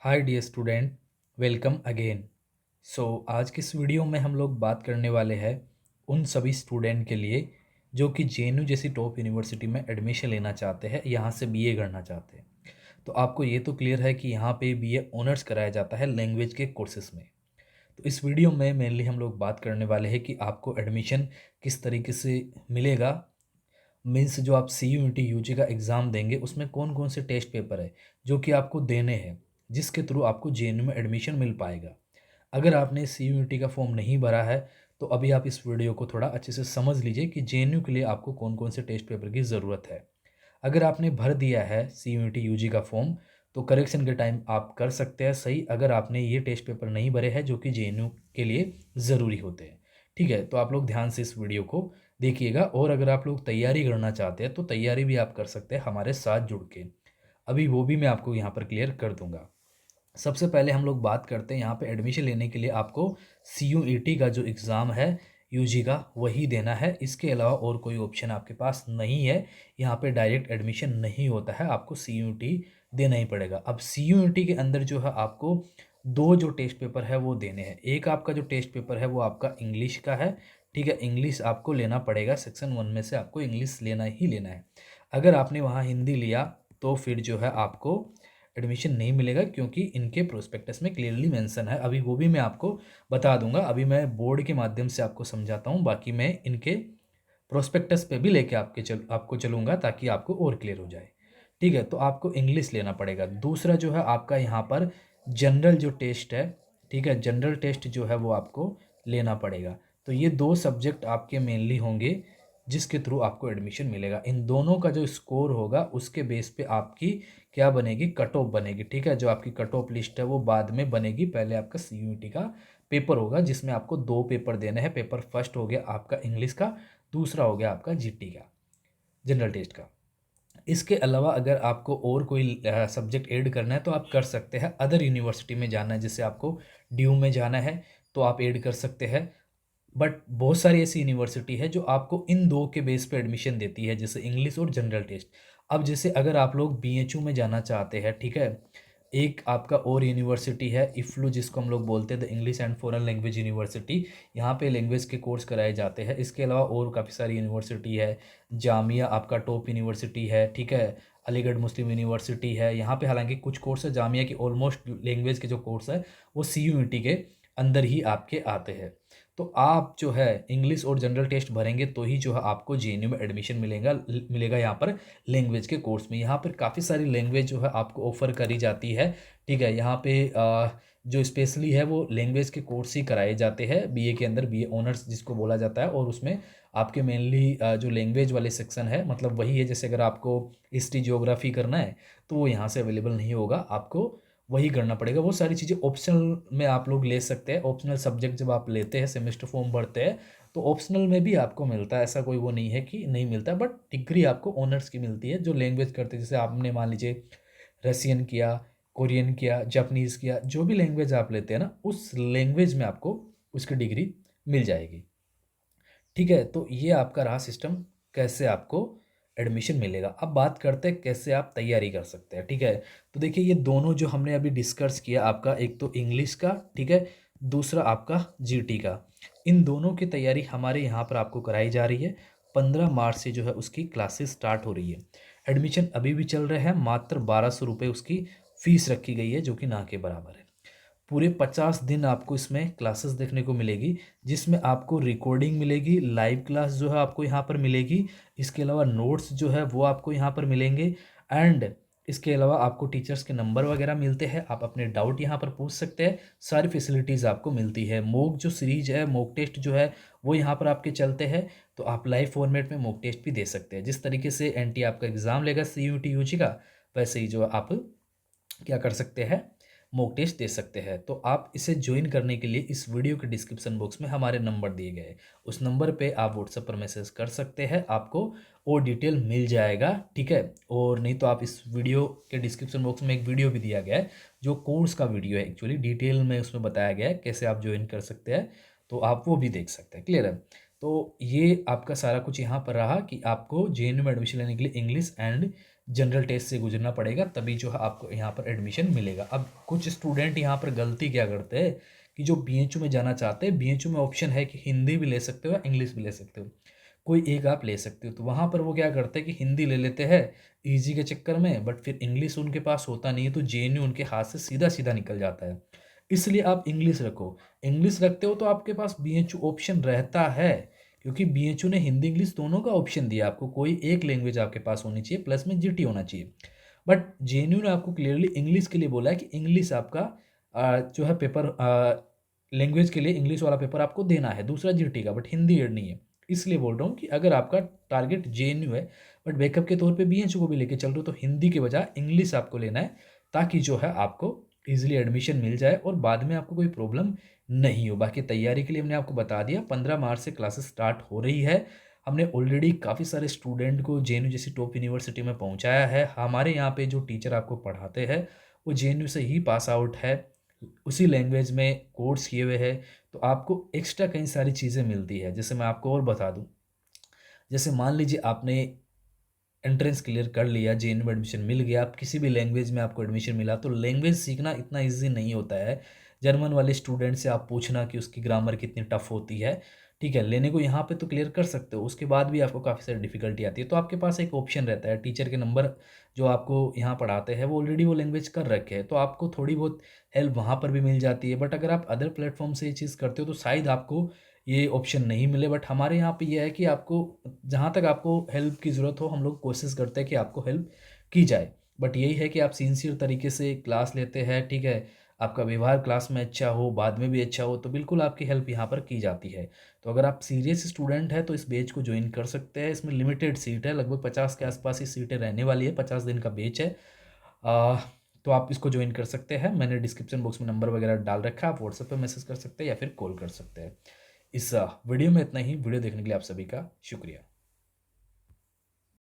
हाय dear student, welcome again. आज की इस वीडियो में हम लोग बात करने वाले हैं उन सभी स्टूडेंट के लिए जो कि जेएनयू जैसी टॉप यूनिवर्सिटी में एडमिशन लेना चाहते हैं, यहाँ से बीए करना चाहते हैं। तो आपको ये तो क्लियर है कि यहाँ पे बीए ऑनर्स कराया जाता है लैंग्वेज के कोर्सेज में। तो इस वीडियो में मेनली हम लोग बात करने वाले हैं कि आपको एडमिशन किस तरीके से मिलेगा। मीन्स जो आप सी यू टी यू जी का एग्ज़ाम देंगे उसमें कौन कौन से टेस्ट पेपर है जो कि आपको देने हैं, जिसके थ्रू आपको जेएनयू में एडमिशन मिल पाएगा। अगर आपने सी यू टी का फॉर्म नहीं भरा है तो अभी आप इस वीडियो को थोड़ा अच्छे से समझ लीजिए कि जेएनयू के लिए आपको कौन कौन से टेस्ट पेपर की ज़रूरत है। अगर आपने भर दिया है सी यू टी यू जी का फॉर्म तो करेक्शन के टाइम आप कर सकते हैं सही, अगर आपने ये टेस्ट पेपर नहीं भरे हैं जो कि जेएनयू के लिए ज़रूरी होते हैं। ठीक है, तो आप लोग ध्यान से इस वीडियो को देखिएगा। और अगर आप लोग तैयारी करना चाहते हैं तो तैयारी भी आप कर सकते हैं हमारे साथ जुड़ के। अभी वो भी मैं आपको यहाँ पर क्लियर कर दूंगा। सबसे पहले हम लोग बात करते हैं यहाँ पे एडमिशन लेने के लिए आपको सी यू ई टी का जो एग्ज़ाम है यूजी का वही देना है। इसके अलावा और कोई ऑप्शन आपके पास नहीं है। यहाँ पे डायरेक्ट एडमिशन नहीं होता है, आपको सी यू टी देना ही पड़ेगा। अब सी यू टी के अंदर जो है आपको दो जो टेस्ट पेपर है वो देने हैं। एक आपका जो टेस्ट पेपर है वो आपका इंग्लिश का है। ठीक है, इंग्लिश आपको लेना पड़ेगा, सेक्शन 1 में से आपको इंग्लिश लेना ही लेना है। अगर आपने वहाँ हिंदी लिया तो फिर जो है आपको एडमिशन नहीं मिलेगा, क्योंकि इनके प्रोस्पेक्टस में क्लियरली मेंशन है। अभी वो भी मैं आपको बता दूंगा। अभी मैं बोर्ड के माध्यम से आपको समझाता हूँ, बाकी मैं इनके प्रोस्पेक्टस पे भी लेके आपको चलूँगा ताकि आपको और क्लियर हो जाए। ठीक है, तो आपको इंग्लिश लेना पड़ेगा। दूसरा जो है आपका यहाँ पर जनरल जो टेस्ट है, ठीक है, जनरल टेस्ट जो है वो आपको लेना पड़ेगा। तो ये दो सब्जेक्ट आपके मेनली होंगे जिसके थ्रू आपको एडमिशन मिलेगा। इन दोनों का जो स्कोर होगा उसके बेस पे आपकी क्या बनेगी, कट ऑफ बनेगी। ठीक है, जो आपकी कट ऑफ लिस्ट है वो बाद में बनेगी। पहले आपका सी यू टी का पेपर होगा जिसमें आपको दो पेपर देने हैं। पेपर फर्स्ट हो गया आपका इंग्लिश का, दूसरा हो गया आपका जीटी का, जनरल टेस्ट का। इसके अलावा अगर आपको और कोई सब्जेक्ट ऐड करना है तो आप कर सकते हैं। अदर यूनिवर्सिटी में जाना है, जैसे आपको ड्यू में जाना है तो आप ऐड कर सकते हैं। बट बहुत सारी ऐसी यूनिवर्सिटी है जो आपको इन दो के बेस पे एडमिशन देती है, जैसे इंग्लिश और जनरल टेस्ट। अब जैसे अगर आप लोग बीएचयू में जाना चाहते हैं, ठीक है, एक आपका और यूनिवर्सिटी है इफ्लू, जिसको हम लोग बोलते हैं the English and foreign language university. यहाँ पे लैंग्वेज के कोर्स कराए जाते हैं। इसके अलावा और काफ़ी सारी यूनिवर्सिटी है। जामिया आपका टॉप यूनिवर्सिटी है, ठीक है, अलीगढ़ मुस्लिम यूनिवर्सिटी है। यहाँ पे हालांकि कुछ कोर्स है जामिया की, ऑलमोस्ट लैंग्वेज के जो कोर्स है वो सी यू के अंदर ही आपके आते हैं। तो आप जो है इंग्लिश और जनरल टेस्ट भरेंगे तो ही जो है आपको जेएनयू में एडमिशन मिलेगा यहाँ पर लैंग्वेज के कोर्स में। यहाँ पर काफ़ी सारी लैंग्वेज जो है आपको ऑफर करी जाती है। ठीक है, यहाँ पे जो स्पेशली है वो लैंग्वेज के कोर्स ही कराए जाते हैं बीए के अंदर, बीए ऑनर्स जिसको बोला जाता है। और उसमें आपके मेनली जो लैंग्वेज वाले सेक्शन है, मतलब वही है जैसे अगर आपको हिस्ट्री जियोग्राफी करना है तो वो यहाँ से अवेलेबल नहीं होगा, आपको वही करना पड़ेगा। वो सारी चीज़ें ऑप्शनल में आप लोग ले सकते हैं। ऑप्शनल सब्जेक्ट जब आप लेते हैं, सेमेस्टर फॉर्म भरते हैं, तो ऑप्शनल में भी आपको मिलता है। ऐसा कोई वो नहीं है कि नहीं मिलता, बट डिग्री आपको ऑनर्स की मिलती है जो लैंग्वेज करते हैं। जैसे आपने मान लीजिए रसियन किया, कोरियन किया, जापानीज़ किया, जो भी लैंग्वेज आप लेते हैं ना उस लैंग्वेज में आपको उसकी डिग्री मिल जाएगी। ठीक है, तो ये आपका रहा सिस्टम कैसे आपको एडमिशन मिलेगा। अब बात करते हैं कैसे आप तैयारी कर सकते हैं। ठीक है, तो देखिए ये दोनों जो हमने अभी डिस्कस किया, आपका एक तो इंग्लिश का, ठीक है, दूसरा आपका जीटी का। इन दोनों की तैयारी हमारे यहाँ पर आपको कराई जा रही है। 15 मार्च से जो है उसकी क्लासेस स्टार्ट हो रही है। एडमिशन अभी भी चल रहे हैं। मात्र 1200 रुपये उसकी फ़ीस रखी गई है, जो कि ना के बराबर है। पूरे 50 दिन आपको इसमें क्लासेस देखने को मिलेगी, जिसमें आपको रिकॉर्डिंग मिलेगी, लाइव क्लास जो है आपको यहाँ पर मिलेगी। इसके अलावा नोट्स जो है वो आपको यहाँ पर मिलेंगे। एंड इसके अलावा आपको टीचर्स के नंबर वगैरह मिलते हैं, आप अपने डाउट यहाँ पर पूछ सकते हैं। सारी फैसिलिटीज़ आपको मिलती है। मॉक जो सीरीज है, मॉक टेस्ट जो है वो यहाँ पर आपके चलते हैं, तो आप लाइव फॉर्मेट में मॉक टेस्ट भी दे सकते हैं। जिस तरीके से एनटी आपका एग्ज़ाम लेगा सी यू टी यूजी का, वैसे ही जो आप क्या कर सकते हैं, मॉक टेस्ट दे सकते हैं। तो आप इसे ज्वाइन करने के लिए इस वीडियो के डिस्क्रिप्शन बॉक्स में हमारे नंबर दिए गए, उस नंबर पे आप व्हाट्सएप पर मैसेज कर सकते हैं, आपको और डिटेल मिल जाएगा। ठीक है, और नहीं तो आप इस वीडियो के डिस्क्रिप्शन बॉक्स में एक वीडियो भी दिया गया है जो कोर्स का वीडियो है, एक्चुअली डिटेल में उसमें बताया गया है कैसे आप ज्वाइन कर सकते हैं, तो आप वो भी देख सकते हैं। क्लियर है, तो ये आपका सारा कुछ यहाँ पर रहा कि आपको जेएनयू में एडमिशन लेने के लिए इंग्लिश एंड जनरल टेस्ट से गुजरना पड़ेगा, तभी जो है आपको यहाँ पर एडमिशन मिलेगा। अब कुछ स्टूडेंट यहाँ पर गलती क्या करते हैं कि जो बीएचयू में जाना चाहते हैं, बीएचयू में ऑप्शन है कि हिंदी भी ले सकते हो या इंग्लिश भी ले सकते हो, कोई एक आप ले सकते हो। तो वहाँ पर वो क्या करते हैं कि हिंदी ले लेते हैं ईजी के चक्कर में, बट फिर इंग्लिश उनके पास होता नहीं है, तो जेएनयू उनके हाथ से सीधा सीधा निकल जाता है। इसलिए आप इंग्लिश रखो। इंग्लिश रखते हो तो आपके पास बीएचयू ऑप्शन रहता है, क्योंकि बीएचयू ने हिंदी इंग्लिश दोनों का ऑप्शन दिया आपको, कोई एक लैंग्वेज आपके पास होनी चाहिए, प्लस में जीटी होना चाहिए। बट जेएनयू ने आपको क्लियरली इंग्लिश के लिए बोला है कि इंग्लिश आपका जो है पेपर, लैंग्वेज के लिए इंग्लिश वाला पेपर आपको देना है, दूसरा जीटी का, बट हिंदी एड नहीं है। इसलिए बोल रहा हूँ कि अगर आपका टारगेट जेएनयू है बट बैकअप के तौर पे बीएचयू को भी लेके चल रहे हो, तो हिंदी के बजाय इंग्लिश आपको लेना है, ताकि जो है आपको ईजिली एडमिशन मिल जाए और बाद में आपको कोई प्रॉब्लम नहीं हो। बाकी तैयारी के लिए हमने आपको बता दिया, 15 मार्च से क्लासेस स्टार्ट हो रही है। हमने ऑलरेडी काफ़ी सारे स्टूडेंट को जेएनयू जैसी टॉप यूनिवर्सिटी में पहुंचाया है। हमारे यहाँ पे जो टीचर आपको पढ़ाते हैं वो जेएनयू से ही पास आउट है, उसी लैंग्वेज में कोर्स किए हुए हैं, तो आपको एक्स्ट्रा कई सारी चीज़ें मिलती है। जैसे मैं आपको और बता दूँ, जैसे मान लीजिए आपने एंट्रेंस क्लियर कर लिया, जेएनयू में एडमिशन मिल गया, आप किसी भी लैंग्वेज में आपको एडमिशन मिला, तो लैंग्वेज सीखना इतना इजी नहीं होता है। जर्मन वाले स्टूडेंट से आप पूछना कि उसकी ग्रामर कितनी टफ होती है, ठीक है, लेने को यहाँ पे तो क्लियर कर सकते हो, उसके बाद भी आपको काफ़ी सारी डिफिकल्टी आती है। तो आपके पास एक ऑप्शन रहता है, टीचर के नंबर जो आपको यहाँ पढ़ाते हैं वो ऑलरेडी वो लैंग्वेज कर रखे हैं, तो आपको थोड़ी बहुत हेल्प वहाँ पर भी मिल जाती है। बट अगर आप अदर प्लेटफॉर्म से ये चीज़ करते हो तो शायद आपको ये ऑप्शन नहीं मिले। बट हमारे यहाँ पे ये है कि आपको जहाँ तक आपको हेल्प की ज़रूरत हो, हम लोग कोशिश करते हैं कि आपको हेल्प की जाए। बट यही है कि आप सिंसियर तरीके से क्लास लेते हैं, ठीक है, आपका व्यवहार क्लास में अच्छा हो, बाद में भी अच्छा हो, तो बिल्कुल आपकी हेल्प यहाँ पर की जाती है। तो अगर आप सीरियस स्टूडेंट हैं तो इस बैच को ज्वाइन कर सकते हैं। इसमें लिमिटेड सीट है, लगभग 50 के आसपास ही सीटें रहने वाली है, 50 दिन का बैच है। आ, तो आप इसको ज्वाइन कर सकते हैं। मैंने डिस्क्रिप्शन बॉक्स में नंबर वगैरह डाल रखा है, आप व्हाट्सएप पे मैसेज कर सकते हैं या फिर कॉल कर सकते हैं। इस वीडियो में इतना ही। वीडियो देखने के लिए आप सभी का शुक्रिया।